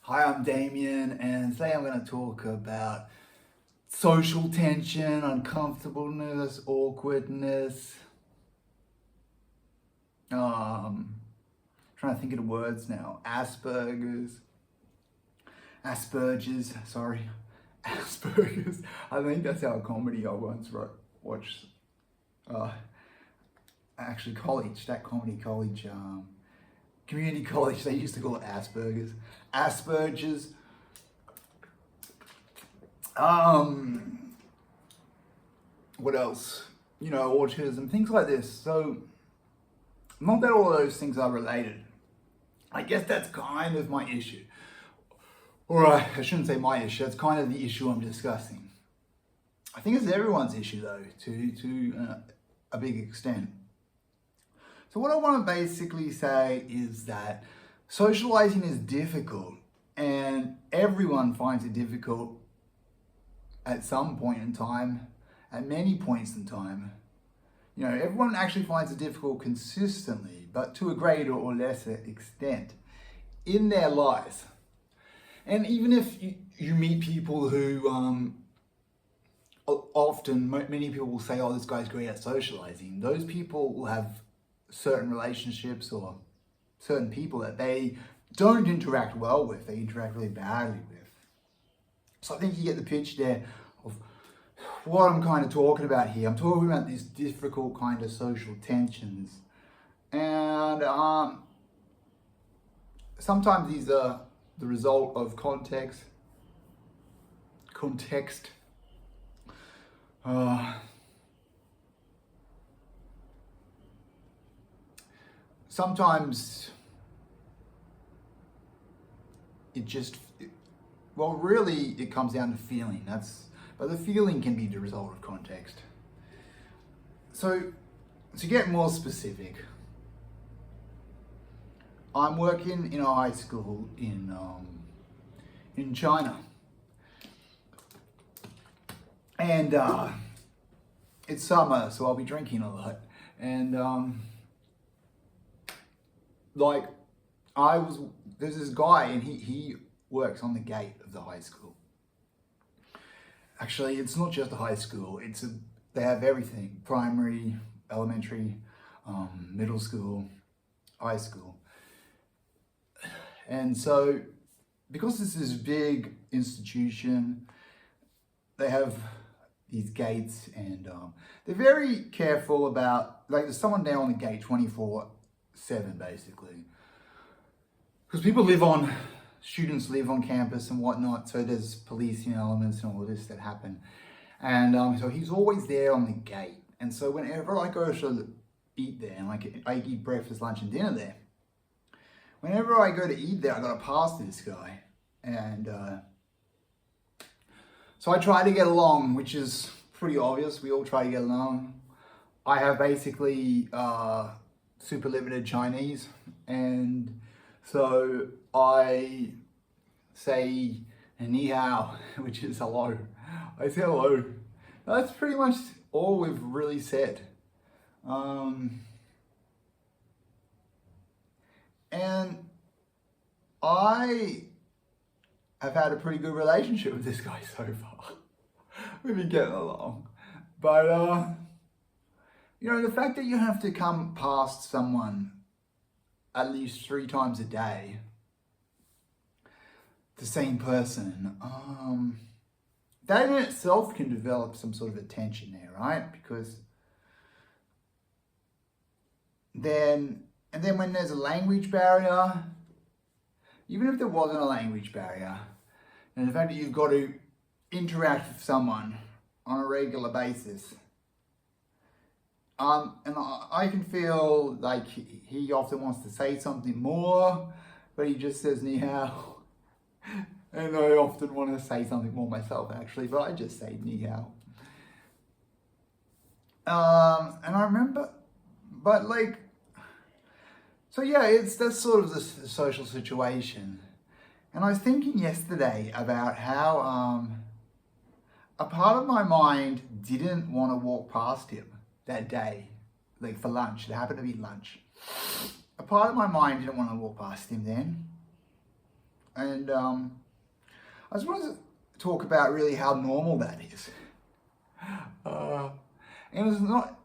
Hi, I'm Damien, and today I'm going to talk about social tension, uncomfortableness, awkwardness. Trying to think of the words now. Asperger's. I think that's our comedy I once watched. Uh, Actually, college, community college. They used to call it Asperger's. What else? Autism, things like this. So, not that all of those things are related. I guess that's kind of my issue. Or I shouldn't say my issue, that's kind of the issue I'm discussing. I think it's everyone's issue though, to a big extent. So what I want to basically say is that socializing is difficult and everyone finds it difficult at some point in time, at many points in time. Everyone actually finds it difficult consistently, but to a greater or lesser extent in their lives. And even if you meet people who often, many people will say, oh, this guy's great at socializing. Those people will have certain relationships or certain people that they don't interact well with, they interact really badly with. So I think you get the pitch there of what I'm kind of talking about here. I'm talking about these difficult kind of social tensions. And sometimes these are the result of context. Sometimes really it comes down to feeling. But the feeling can be the result of context. So to get more specific, I'm working in a high school in China, and it's summer, so I'll be drinking a lot. And there's this guy, and he works on the gate of the high school. Actually, it's not just a high school. They have everything: primary, elementary, middle school, high school. And so, because this is a big institution, they have these gates, and they're very careful about, there's someone there on the gate 24/7, basically. Because students live on campus and whatnot, so there's policing elements and all of this that happen. And so he's always there on the gate. And so whenever I go to eat there, and I eat breakfast, lunch, and dinner there, whenever I go to eat there, I got to pass this guy. And so I try to get along, which is pretty obvious. We all try to get along. I have basically super limited Chinese, and so I say ni hao, which is hello. I say hello. That's pretty much all we've really said. And I have had a pretty good relationship with this guy so far. We've been getting along. But, the fact that you have to come past someone at least 3 times a day, the same person, that in itself can develop some sort of a tension there, right? Because then when there's a language barrier, even if there wasn't a language barrier, and the fact that you've got to interact with someone on a regular basis, and I can feel like he often wants to say something more, but he just says ni hao. And I often want to say something more myself, actually, but I just say ni hao. And I remember, so yeah, that's sort of the social situation. And I was thinking yesterday about how a part of my mind didn't want to walk past him that day, for lunch. It happened to be lunch. A part of my mind didn't want to walk past him then. And I just wanted to talk about really how normal that is. And it's not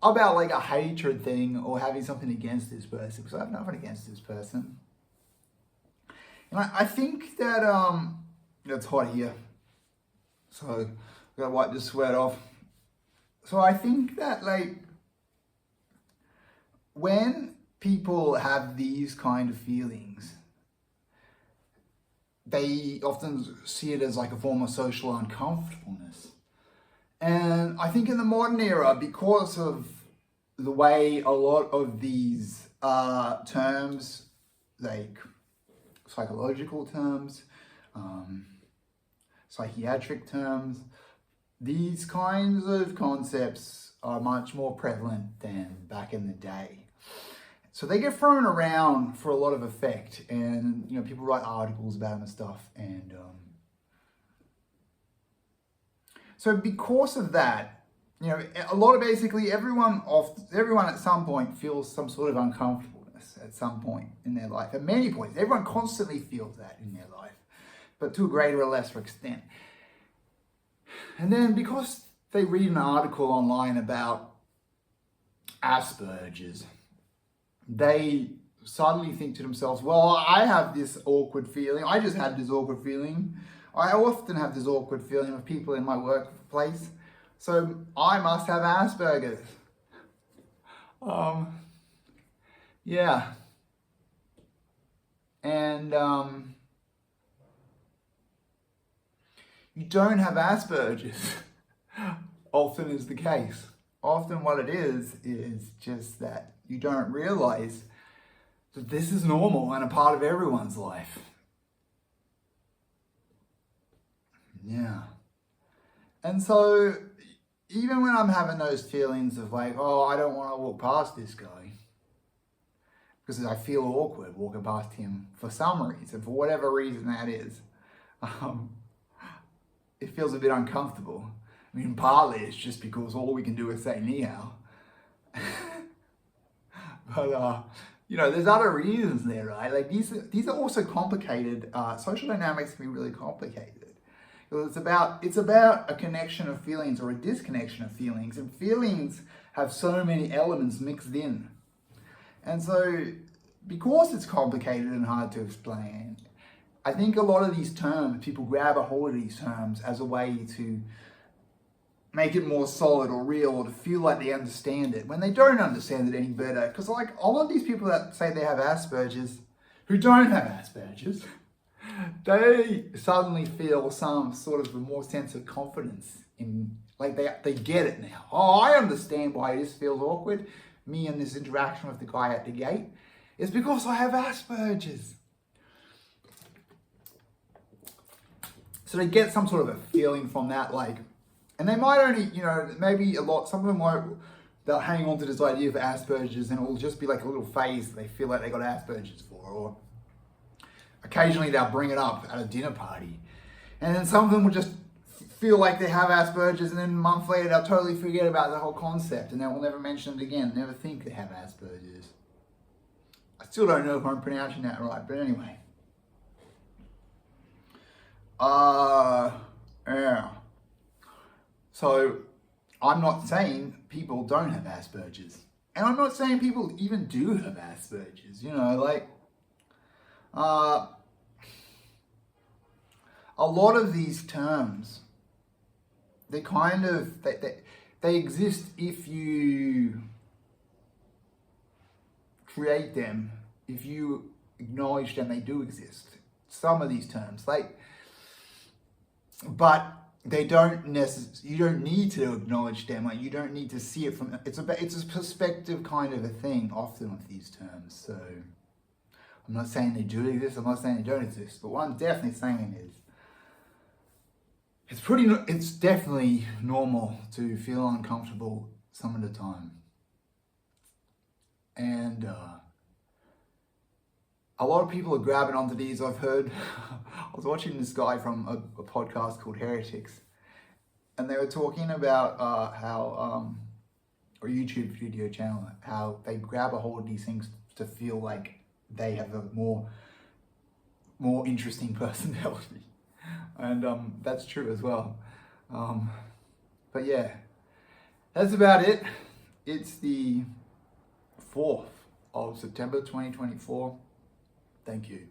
about like a hatred thing or having something against this person, because I have nothing against this person. And I think that, it's hot here, so I've got to wipe this sweat off. So I think that like, when people have these kind of feelings, they often see it as like a form of social uncomfortableness. And I think in the modern era, because of the way a lot of these terms, like psychological terms, psychiatric terms, these kinds of concepts are much more prevalent than back in the day. So they get thrown around for a lot of effect, and people write articles about them and stuff. And so because of that, a lot of basically everyone at some point feels some sort of uncomfortableness at some point in their life. At many points, everyone constantly feels that in their life, but to a greater or lesser extent. And then because they read an article online about Asperger's, they suddenly think to themselves, well, I have this awkward feeling. I just had this awkward feeling. I often have this awkward feeling of people in my workplace. So I must have Asperger's. Yeah. And you don't have Asperger's. Often is the case. Often what it is just that you don't realize that this is normal and a part of everyone's life. Yeah. And so even when I'm having those feelings of like, oh, I don't want to walk past this guy, because I feel awkward walking past him for some reason, for whatever reason that is, it feels a bit uncomfortable. I mean, partly it's just because all we can do is say ni hao. But, there's other reasons there, right? Like these are also complicated. Social dynamics can be really complicated. It's about a connection of feelings or a disconnection of feelings. And feelings have so many elements mixed in. And so because it's complicated and hard to explain, I think a lot of these terms, people grab a hold of these terms as a way to make it more solid or real, or to feel like they understand it when they don't understand it any better. Because like a lot of these people that say they have Asperger's, who don't have Asperger's, they suddenly feel some sort of a more sense of confidence in, like they get it now. Oh, I understand why this feels awkward, me and this interaction with the guy at the gate. It's because I have Asperger's. So they get some sort of a feeling from that, like, and they might only, maybe some of them they'll hang on to this idea of Asperger's, and it will just be like a little phase that they feel like they got Asperger's for, or occasionally they'll bring it up at a dinner party. And then some of them will just feel like they have Asperger's, and then a month later they'll totally forget about the whole concept, and they will never mention it again, never think they have Asperger's. I still don't know if I'm pronouncing that right, but anyway. Yeah. So I'm not saying people don't have Asperger's. And I'm not saying people even do have Asperger's, a lot of these terms, they exist if you create them, if you acknowledge them, they do exist. Some of these terms, but they don't you don't need to acknowledge them, like you don't need to see it from, it's a perspective kind of a thing often with these terms. So I'm not saying they do exist, I'm not saying they don't exist, but what I'm definitely saying is it's definitely normal to feel uncomfortable some of the time. And a lot of people are grabbing onto these. I've heard, I was watching this guy from a podcast called Heretics, and they were talking about how, or YouTube video channel, how they grab a hold of these things to feel like they have a more more interesting personality. And that's true as well. But yeah, that's about it. It's the 4th of September 2024. Thank you.